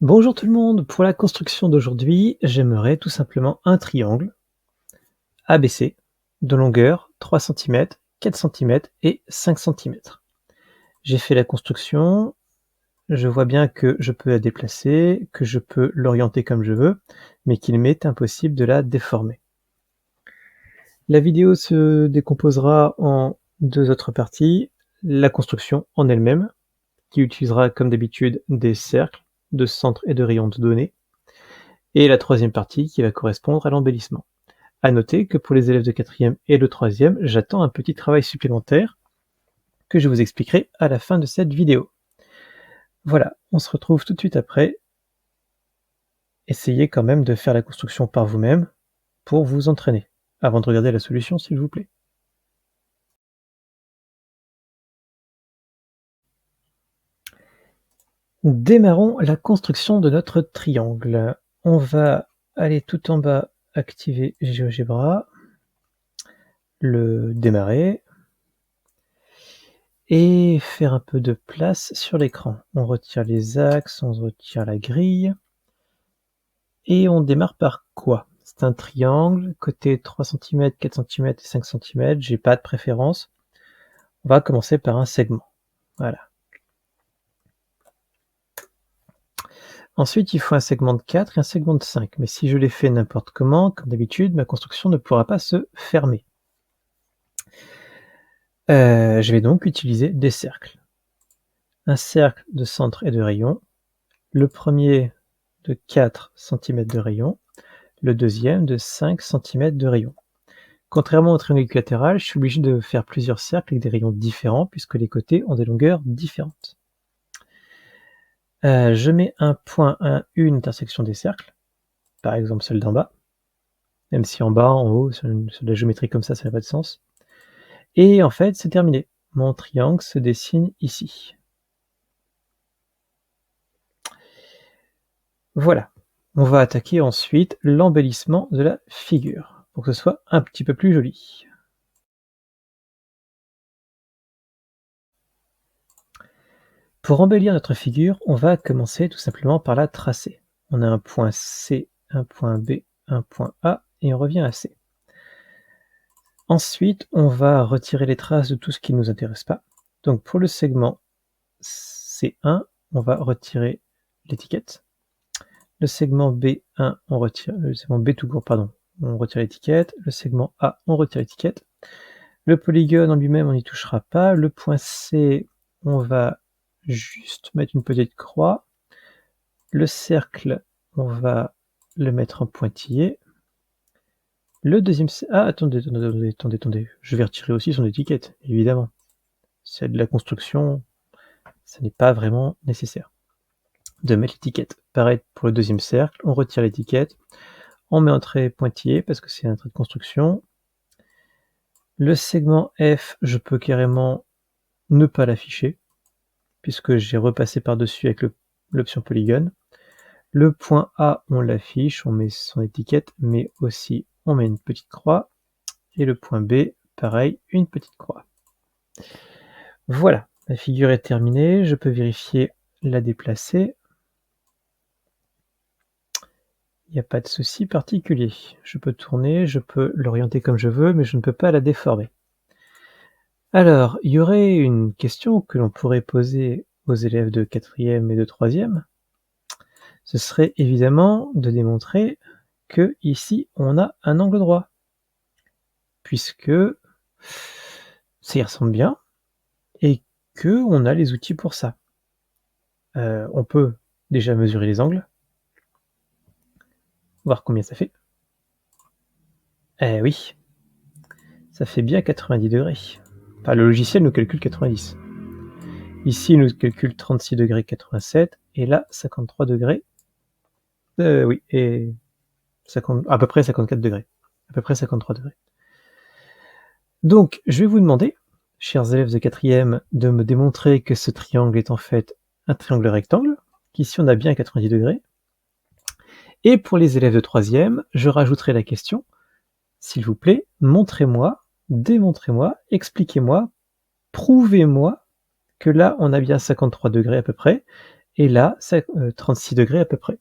Bonjour tout le monde, pour la construction d'aujourd'hui, j'aimerais tout simplement un triangle ABC de longueur 3 cm, 4 cm et 5 cm. J'ai fait la construction, je vois bien que je peux la déplacer, que je peux l'orienter comme je veux, mais qu'il m'est impossible de la déformer. La vidéo se décomposera en deux autres parties, la construction en elle-même, qui utilisera comme d'habitude des cercles de centre et de rayon de données, et la troisième partie qui va correspondre à l'embellissement. À noter que pour les élèves de 4e et de 3e, j'attends un petit travail supplémentaire que je vous expliquerai à la fin de cette vidéo. Voilà, on se retrouve tout de suite après. Essayez quand même de faire la construction par vous-même pour vous entraîner, avant de regarder la solution s'il vous plaît. Démarrons la construction de notre triangle. On va aller tout en bas, activer GeoGebra, le démarrer, et faire un peu de place sur l'écran. On retire les axes, on retire la grille, et on démarre par quoi? C'est un triangle, côté 3 cm, 4 cm et 5 cm, j'ai pas de préférence. On va commencer par un segment, voilà. Ensuite, il faut un segment de 4 et un segment de 5, mais si je les fais n'importe comment, comme d'habitude, ma construction ne pourra pas se fermer. Je vais donc utiliser des cercles. Un cercle de centre et de rayon, le premier de 4 cm de rayon, le deuxième de 5 cm de rayon. Contrairement au triangle équilatéral, je suis obligé de faire plusieurs cercles avec des rayons différents puisque les côtés ont des longueurs différentes. Je mets un point à une intersection des cercles, par exemple celle d'en bas, même si en bas, en haut, sur la géométrie comme ça n'a pas de sens. Et en fait, c'est terminé. Mon triangle se dessine ici. Voilà. On va attaquer ensuite l'embellissement de la figure, pour que ce soit un petit peu plus joli. Pour embellir notre figure, on va commencer tout simplement par la tracer. On a un point C, un point B, un point A, et on revient à C. Ensuite, on va retirer les traces de tout ce qui ne nous intéresse pas. Donc pour le segment C1, on va retirer l'étiquette. Le segment B1, on retire, le segment B tout court, pardon, on retire l'étiquette. Le segment A, on retire l'étiquette. Le polygone en lui-même, on n'y touchera pas. Le point C, on va juste mettre une petite croix. Le cercle, on va le mettre en pointillé. Le deuxième... Ah, attendez, je vais retirer aussi son étiquette, évidemment. C'est de la construction, ça n'est pas vraiment nécessaire de mettre l'étiquette. Pareil pour le deuxième cercle, on retire l'étiquette, on met un trait pointillé parce que c'est un trait de construction. Le segment F, je peux carrément ne pas l'afficher, puisque j'ai repassé par-dessus avec l'option polygone. Le point A, on l'affiche, on met son étiquette, mais aussi on met une petite croix. Et le point B, pareil, une petite croix. Voilà, la figure est terminée, je peux vérifier la déplacer. Il n'y a pas de souci particulier. Je peux tourner, je peux l'orienter comme je veux, mais je ne peux pas la déformer. Alors, il y aurait une question que l'on pourrait poser aux élèves de 4e et de 3e. Ce serait évidemment de démontrer que ici on a un angle droit, puisque ça y ressemble bien et que on a les outils pour ça. On peut déjà mesurer les angles, voir combien ça fait. Eh oui, ça fait bien 90 degrés. Enfin, le logiciel nous calcule 90. Ici, il nous calcule 36 degrés 87, et là, 53 degrés. Oui, et 50, à peu près 54 degrés. À peu près 53 degrés. Donc, je vais vous demander, chers élèves de 4e, de me démontrer que ce triangle est en fait un triangle rectangle, qu'ici on a bien 90 degrés. Et pour les élèves de 3e, je rajouterai la question, s'il vous plaît, montrez-moi, démontrez-moi, expliquez-moi, prouvez-moi que là on a bien 53 degrés à peu près, Et là, c'est 36 degrés à peu près.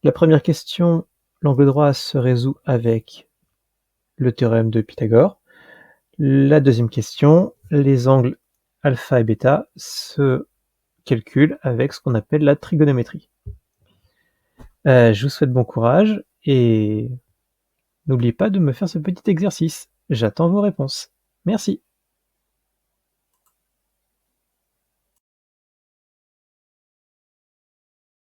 La première question, l'angle droit se résout avec le théorème de Pythagore. La deuxième question, les angles alpha et bêta se calculent avec ce qu'on appelle la trigonométrie. Je vous souhaite bon courage et n'oubliez pas de me faire ce petit exercice. J'attends vos réponses. Merci.